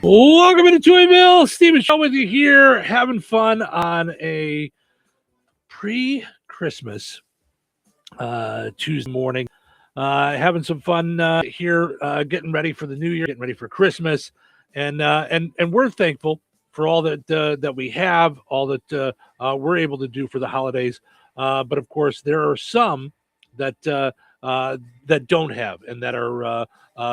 Welcome to Touhyville. Steven Shaw with you here, having fun on a pre-Christmas Tuesday morning. Having some fun here, getting ready for the new year, getting ready for Christmas, and we're thankful for all that we have, all that we're able to do for the holidays. But of course, there are some that that don't have, and that are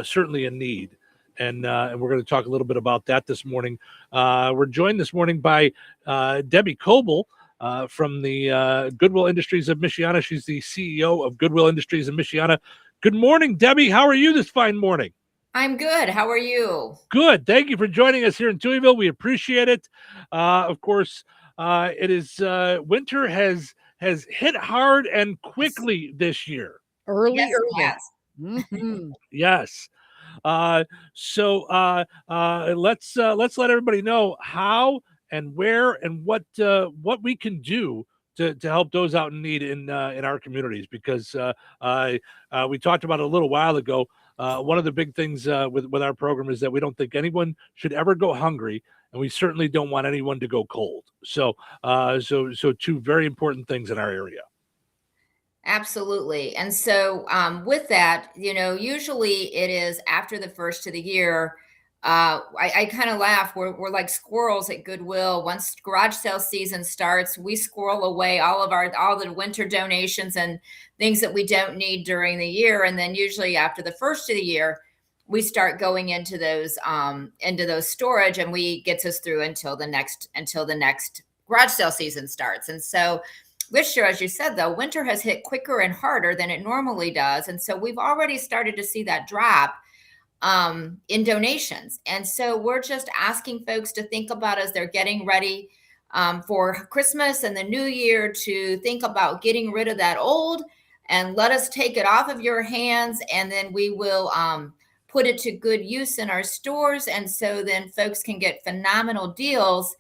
certainly in need. And we're going to talk a little bit about that this morning. We're joined this morning by Debie Coble from the Goodwill Industries of Michiana. She's the CEO of Goodwill Industries of Michiana. Good morning, Debie. How are you this fine morning? I'm good. How are you? Good. Thank you for joining us here in Touhyville. We appreciate it. Of course, it is winter has hit hard and quickly this year. Early. Mm-hmm. Yes. Let's let everybody know how and where and what we can do to help those out in need in our communities, because we talked about it a little while ago. One of the big things with our program is that we don't think anyone should ever go hungry, and we certainly don't want anyone to go cold. So two very important things in our area. Absolutely. And so with that, usually it is after the first of the year. I kind of laugh. We're like squirrels at Goodwill. Once garage sale season starts, we squirrel away all the winter donations and things that we don't need during the year. And then usually after the first of the year, we start going into those storage, and we gets us through until the next garage sale season starts. And so this year, as you said, though, winter has hit quicker and harder than it normally does. And so we've already started to see that drop in donations. And so we're just asking folks to think about, as they're getting ready for Christmas and the new year, to think about getting rid of that old and let us take it off of your hands. And then we will put it to good use in our stores. And so then folks can get phenomenal deals.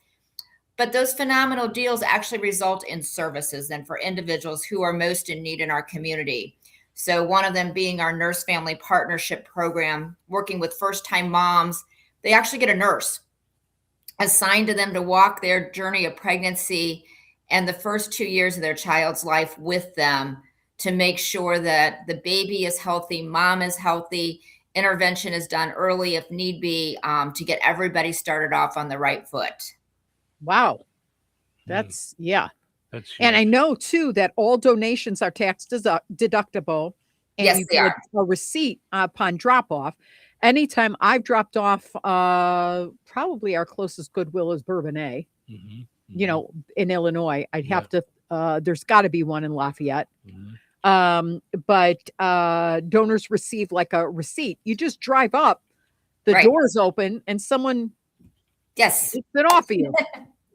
But those phenomenal deals actually result in services then for individuals who are most in need in our community. So one of them being our Nurse Family Partnership Program, working with first-time moms. They actually get a nurse assigned to them to walk their journey of pregnancy and the first 2 years of their child's life with them, to make sure that the baby is healthy, mom is healthy, intervention is done early if need be, to get everybody started off on the right foot. Wow. That's huge. And I know too that all donations are tax deductible, and Yes, you they get are. a receipt upon drop off. Anytime I've dropped off, probably our closest Goodwill is Bourbonnais. Mm-hmm. In Illinois, I'd have to. There's got to be one in Lafayette. Mm-hmm. But donors receive like a receipt. You just drive up, the Right. doors open, and someone Yes. takes it off of you.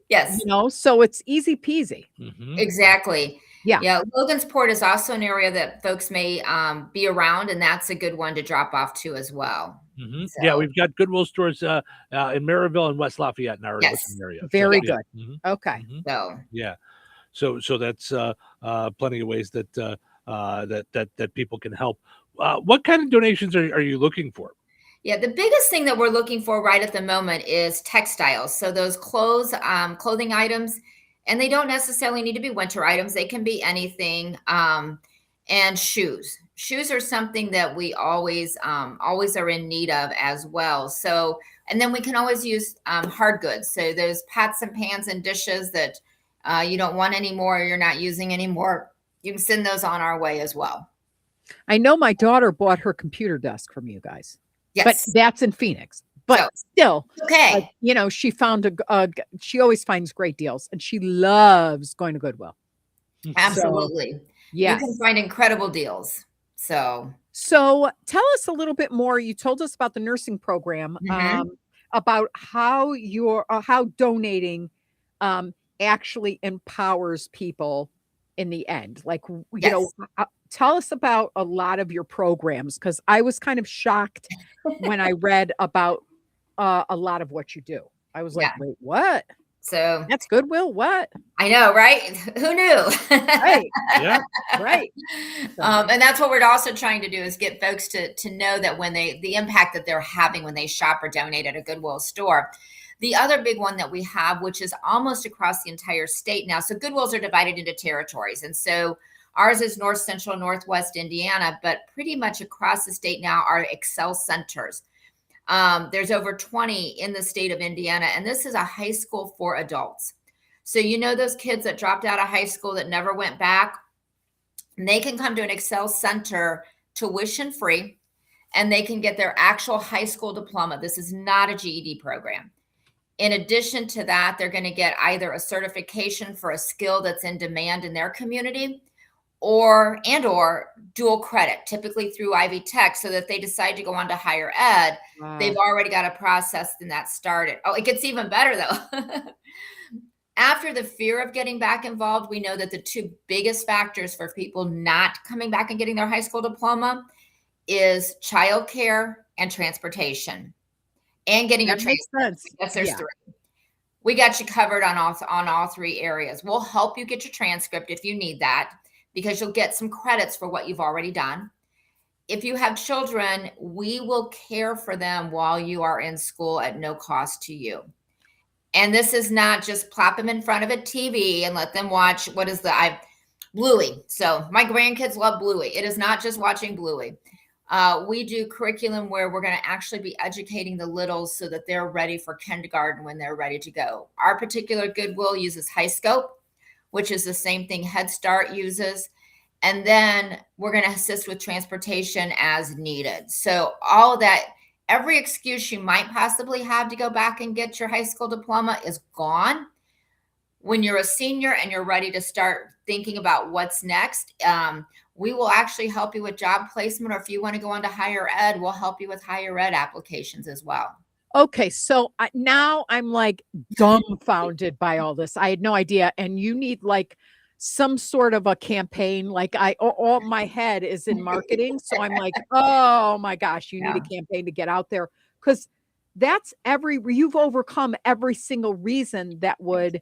Yes. So it's easy peasy. Mm-hmm. Exactly. Yeah. Yeah. Logansport is also an area that folks may be around, and that's a good one to drop off to as well. Mm-hmm. So, Yeah, we've got Goodwill stores in Maryville and West Lafayette in our listening area. Very So, good. yeah. Mm-hmm. Okay. Mm-hmm. So Yeah. So that's plenty of ways that that people can help. What kind of donations are you looking for? yeah, the biggest thing that we're looking for right at the moment is textiles. So those clothing items, and they don't necessarily need to be winter items. They can be anything. And shoes. Shoes are something that we always are in need of as well. So, and then we can always use hard goods. So those pots and pans and dishes that you don't want anymore, or you're not using anymore, you can send those on our way as well. I know my daughter bought her computer desk from you guys, Yes. but that's in Phoenix. But So, still, okay. she found she always finds great deals, and she loves going to Goodwill. Absolutely. Yes. You can find incredible deals. So Tell us a little bit more. You told us about the nursing program, about how how donating actually empowers people in the end. Like, tell us about a lot of your programs, because I was kind of shocked when I read about a lot of what you do. I was like, wait, what? So That's Goodwill. What? I know, right? Who knew? Right. Yeah. Right. And that's what we're also trying to do is get folks to know that when the impact that they're having when they shop or donate at a Goodwill store. The other big one that we have, which is almost across the entire state now. So Goodwills are divided into territories. And so ours is North Central, Northwest Indiana, but pretty much across the state now are Excel centers. There's over 20 in the state of Indiana, and this is a high school for adults. So those kids that dropped out of high school that never went back, they can come to an Excel center tuition free, and they can get their actual high school diploma. This is not a GED program. In addition to that, they're going to get either a certification for a skill that's in demand in their community or dual credit, typically through Ivy Tech, so that they decide to go on to higher ed. Wow. They've already got a process and that started. Oh, it gets even better though. After the fear of getting back involved, we know that the two biggest factors for people not coming back and getting their high school diploma is childcare and transportation. And getting your transcript. Yes, there's three. We got you covered on all three areas. We'll help you get your transcript if you need that, because you'll get some credits for what you've already done. If you have children, we will care for them while you are in school at no cost to you. And this is not just plop them in front of a TV and let them watch Bluey. So my grandkids love Bluey. It is not just watching Bluey. We do curriculum where we're going to actually be educating the littles so that they're ready for kindergarten when they're ready to go. Our particular Goodwill uses HighScope, which is the same thing Head Start uses. And then we're going to assist with transportation as needed. So all of that, every excuse you might possibly have to go back and get your high school diploma is gone. When you're a senior and you're ready to start thinking about what's next, we will actually help you with job placement, or if you want to go on to higher ed, we'll help you with higher ed applications as well. Okay, so now I'm like dumbfounded by all this. I had no idea. And you need like some sort of a campaign. Like all my head is in marketing. So I'm like, oh my gosh, you need a campaign to get out there, because you've overcome every single reason that would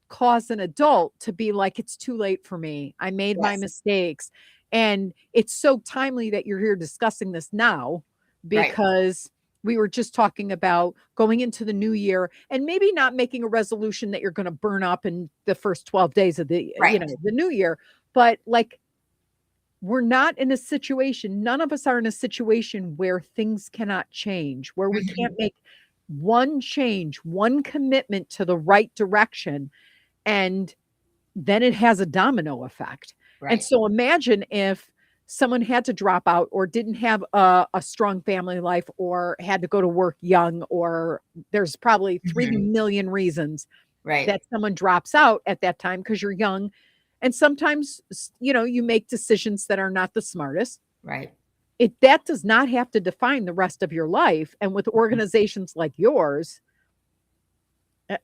cause an adult to be like, it's too late for me. I made my mistakes. And it's so timely that you're here discussing this now, because we were just talking about going into the new year and maybe not making a resolution that you're going to burn up in the first 12 days of the new year. But like, we're not in a situation, none of us are in a situation where things cannot change, where we can't make one change, one commitment to the right direction, and then it has a domino effect. Right. And so imagine if someone had to drop out or didn't have a strong family life or had to go to work young, or there's probably 3 million reasons that someone drops out at that time because you're young. And sometimes, you make decisions that are not the smartest. Right. That does not have to define the rest of your life. And with organizations like yours,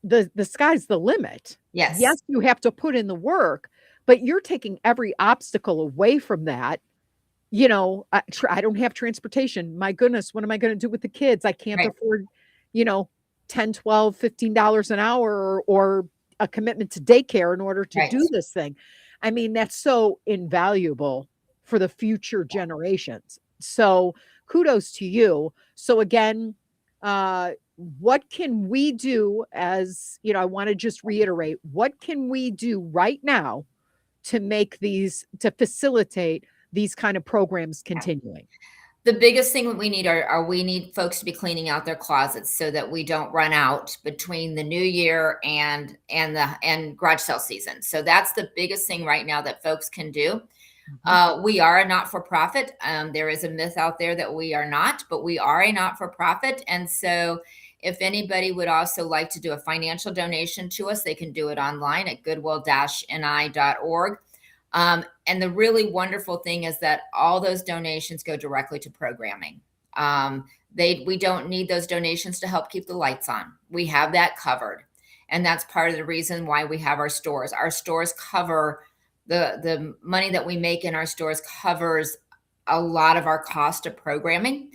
the sky's the limit. Yes, you have to put in the work, but you're taking every obstacle away from that. I don't have transportation. My goodness, what am I going to do with the kids? I can't afford, $10, $12, $15 an hour or a commitment to daycare in order to do this thing. I mean, that's so invaluable for the future generations. So kudos to you. So again, what can we do I want to just reiterate, what can we do right now to facilitate these kind of programs continuing? The biggest thing that we need we need folks to be cleaning out their closets so that we don't run out between the new year and garage sale season. So that's the biggest thing right now that folks can do. We are a not-for-profit. There is a myth out there that we are not, but we are a not-for-profit. And so if anybody would also like to do a financial donation to us, they can do it online at goodwill-ni.org. And the really wonderful thing is that all those donations go directly to programming. We don't need those donations to help keep the lights on. We have that covered. And that's part of the reason why we have our stores. Our stores cover the money that we make in our stores covers a lot of our cost of programming.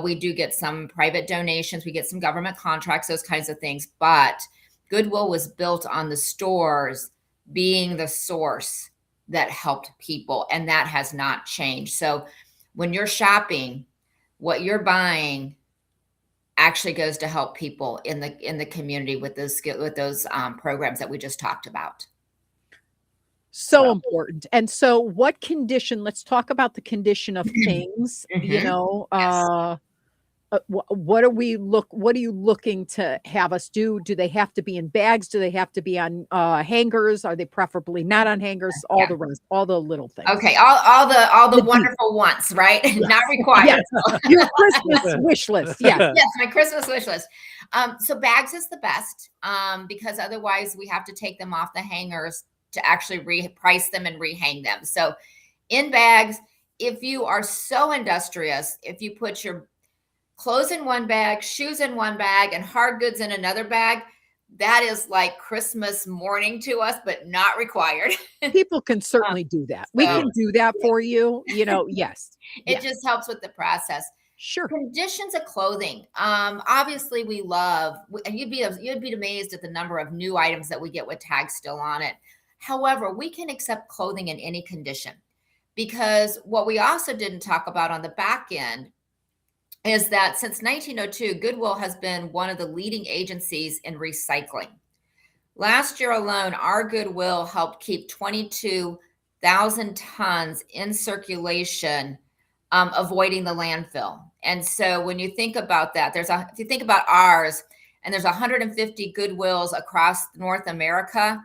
We do get some private donations. We get some government contracts, those kinds of things. But Goodwill was built on the stores being the source that helped people, and that has not changed. So when you're shopping, what you're buying actually goes to help people in the community with those programs that we just talked about. So important. And so what condition, let's talk about the condition of things, you know, what are you looking to have us do? Do they have to be in bags? Do they have to be on hangers? Are they preferably not on hangers? All the rest, all the little things. Okay, all the wonderful wants, right? Not required. Yes. Your Christmas wish list. Yes. Yes, my Christmas wish list. So bags is the best because otherwise we have to take them off the hangers to actually reprice them and rehang them. So in bags, if you are so industrious, if you put your clothes in one bag, shoes in one bag, and hard goods in another bag, that is like Christmas morning to us, but not required. People can certainly do that. We can do that for you, you know, yes. It just helps with the process. Sure. Conditions of clothing. Obviously we love, and you'd be amazed at the number of new items that we get with tags still on it. However, we can accept clothing in any condition, because what we also didn't talk about on the back end is that since 1902, Goodwill has been one of the leading agencies in recycling. Last year alone, our Goodwill helped keep 22,000 tons in circulation, avoiding the landfill. And so when you think about that, if you think about ours, and there's 150 Goodwills across North America,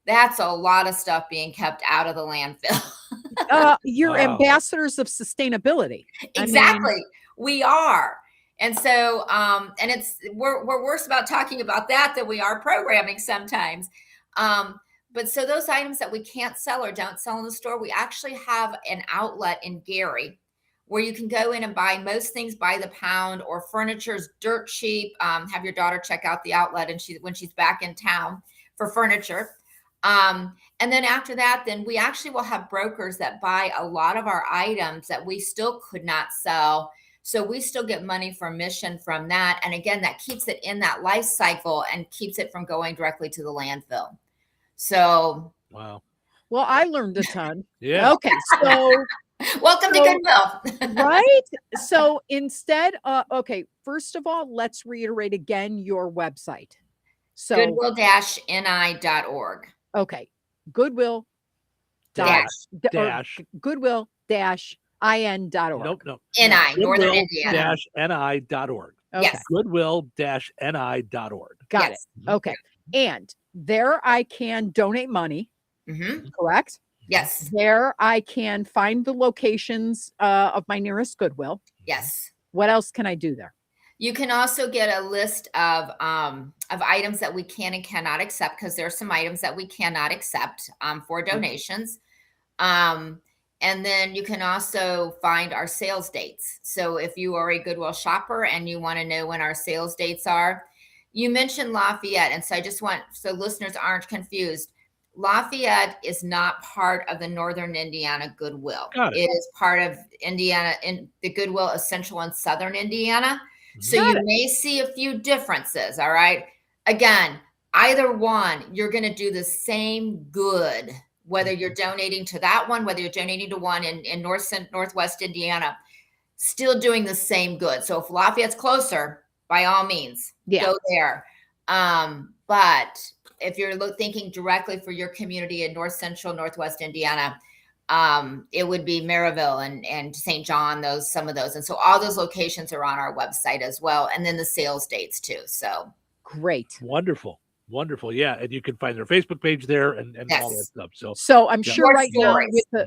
that's a lot of stuff being kept out of the landfill. You're ambassadors of sustainability. Exactly. We are. And so, and we're worse about talking about that than we are programming sometimes. But so those items that we can't sell or don't sell in the store, we actually have an outlet in Gary where you can go in and buy most things by the pound, or furniture's dirt cheap. Have your daughter check out the outlet when she's back in town for furniture. And then after that, then we actually will have brokers that buy a lot of our items that we still could not sell. So we still get money for mission from that. And again, that keeps it in that life cycle and keeps it from going directly to the landfill. So. Wow. Well, I learned a ton. Yeah. Okay. So. Welcome to Goodwill. Right. So instead, okay, first of all, let's reiterate again your website. So Goodwill-ni.org. Okay. Goodwill Goodwill-in.org. Nope. NI, Northern Indiana. Goodwill-ni.org. Okay. Yes. Goodwill-ni.org. Got it. Okay. And there I can donate money. Correct? Yes. There I can find the locations of my nearest Goodwill. Yes. What else can I do there? You can also get a list of items that we can and cannot accept, because there are some items that we cannot accept for donations. And then you can also find our sales dates. So if you are a Goodwill shopper and you want to know when our sales dates are, you mentioned Lafayette. And so I just want, so listeners aren't confused, Lafayette is not part of the Northern Indiana Goodwill. It is part of Indiana, in the Goodwill Essential in Southern Indiana. So you may see a few differences. All right. Again, either one, you're going to do the same good, whether you're donating to that one, whether you're donating to one in Northwest Indiana, still doing the same good. So if Lafayette's closer, by all means, go there. But if you're thinking directly for your community in North Central, Northwest Indiana, it would be Maryville and St. John, some of those. And so all those locations are on our website as well. And then the sales dates too. So great. Wonderful. Yeah. And you can find their Facebook page there and all that stuff. So I'm sure right now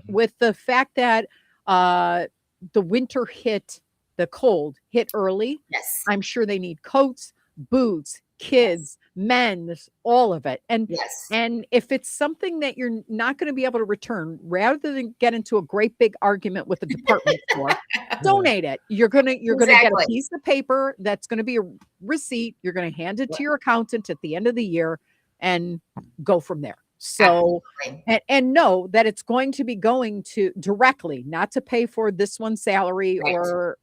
with the fact that the winter hit, the cold hit early. Yes. I'm sure they need coats, boots, kids, men's, all of it. And and if it's something that you're not going to be able to return, rather than get into a great big argument with the department store, donate it. You're gonna get a piece of paper that's going to be a receipt. You're going to hand it to your accountant at the end of the year and go from there. So and know that it's going to be going to directly, not to pay for this one's salary or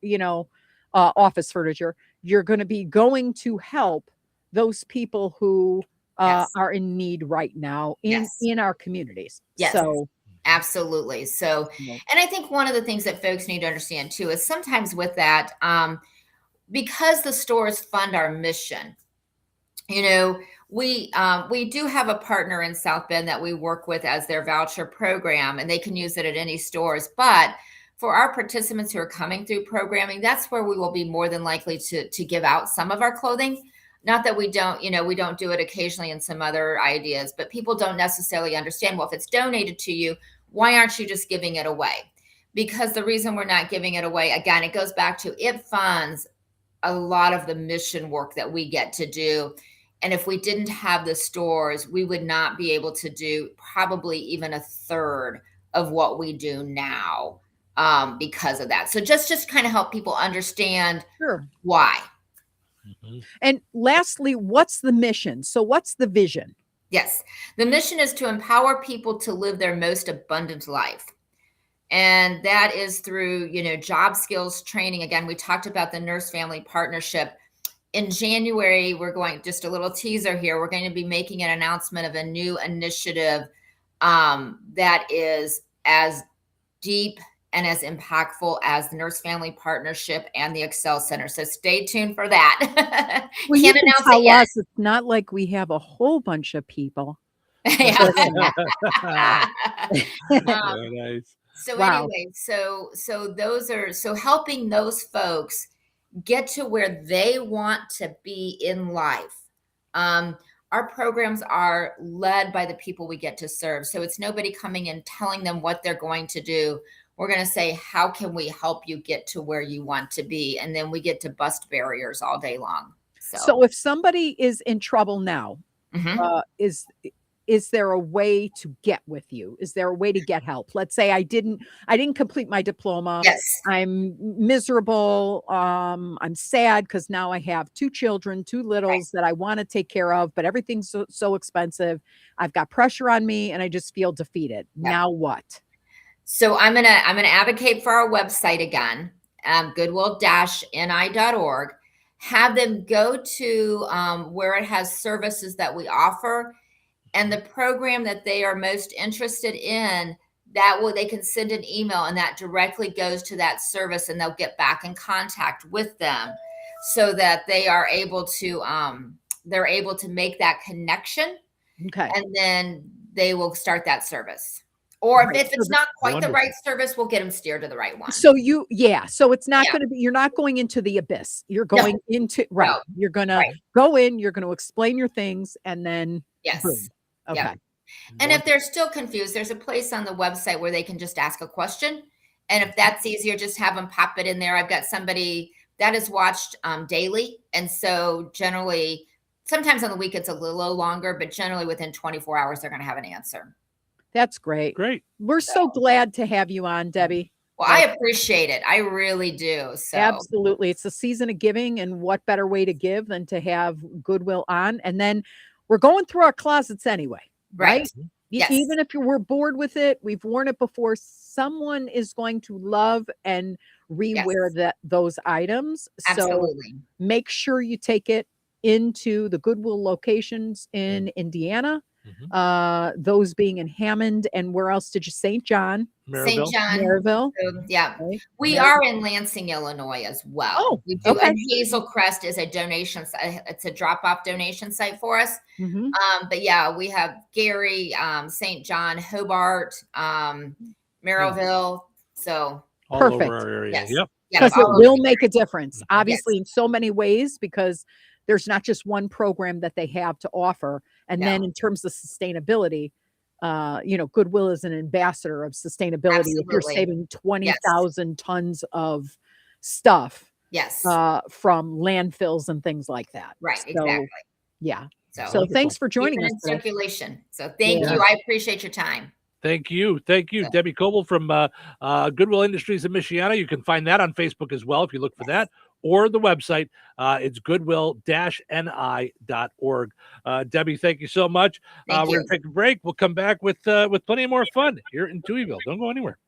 office furniture. You're going to be going to help those people who are in need right now in our communities. Yes. So absolutely. So, and I think one of the things that folks need to understand too is sometimes with that, because the stores fund our mission, you know, we do have a partner in South Bend that we work with as their voucher program, and they can use it at any stores. But for our participants who are coming through programming, that's where we will be more than likely to give out some of our clothing. Not that we don't, you know, we don't do it occasionally in some other ideas, but people don't necessarily understand, well, if it's donated to you, why aren't you just giving it away? Because the reason we're not giving it away, again, it goes back to it funds a lot of the mission work that we get to do. And if we didn't have the stores, we would not be able to do probably even a third of what we do now because of that. So just kind of help people understand why. And lastly, what's the mission? So what's the vision? Yes. The mission is to empower people to live their most abundant life. And that is through, you know, job skills training. Again, we talked about the Nurse Family Partnership. In January, we're going, just a little teaser here, we're going to be making an announcement of a new initiative that is as deep and as impactful as the Nurse Family Partnership and the Excel Center. So stay tuned for that. Well, you can tell us it's not like we have a whole bunch of people. Very nice. So anyway, so those are, so helping those folks get to where they want to be in life. Our programs are led by the people we get to serve. So it's nobody coming and telling them what they're going to do. We're going to say, how can we help you get to where you want to be? And then we get to bust barriers all day long. So if somebody is in trouble now, is there a way to get with you? Is there a way to get help? Let's say I didn't complete my diploma. Yes. I'm miserable. I'm sad because now I have 2 children, 2 littles that I want to take care of, but everything's so expensive. I've got pressure on me and I just feel defeated. Now what? So I'm gonna advocate for our website again, goodwill-ni.org. Have them go to where it has services that we offer, and the program that they are most interested in, they can send an email and that directly goes to that service, and they'll get back in contact with them so that they are able to make that connection. Okay. And then they will start that service. Or if it's not quite the right service, we'll get them steered to the right one. So so it's not going to be, you're not going into the abyss. You're going into, you're going to go in, you're going to explain your things, and then boom. Okay. Yep. And if they're still confused, there's a place on the website where they can just ask a question. And if that's easier, just have them pop it in there. I've got somebody that is watched daily. And so generally, sometimes on the week, it's a little longer, but generally within 24 hours, they're going to have an answer. That's great. Great. We're so glad to have you on, Debbie. Well, I appreciate it. I really do. So absolutely. It's the season of giving, and what better way to give than to have Goodwill on? And then we're going through our closets anyway, right? Yes. Even if we're bored with it, we've worn it before, someone is going to love and rewear those items. Absolutely. So make sure you take it into the Goodwill locations in Indiana. Those being in Hammond, and where else did you? St. John, Maryville. So, we are in Lansing, Illinois as well. Oh, we do. And Hazel Crest is a donation. It's a drop-off donation site for us. But yeah, we have Gary, St. John, Hobart, Maryville. So all over our area. Yep. Because it will make a difference, obviously, in so many ways, because there's not just one program that they have to offer. And then in terms of sustainability, Goodwill is an ambassador of sustainability. Absolutely. If you're saving 20,000 tons of stuff from landfills and things like that. Right, so, exactly. Yeah. So thanks for joining us. Circulation. So thank you. I appreciate your time. Thank you. Debie Coble from Goodwill Industries in Michiana. You can find that on Facebook as well if you look for that, or the website. It's goodwill-ni.org. Debie, thank you so much. We're going to take a break. We'll come back with plenty more fun here in Touhyville. Don't go anywhere.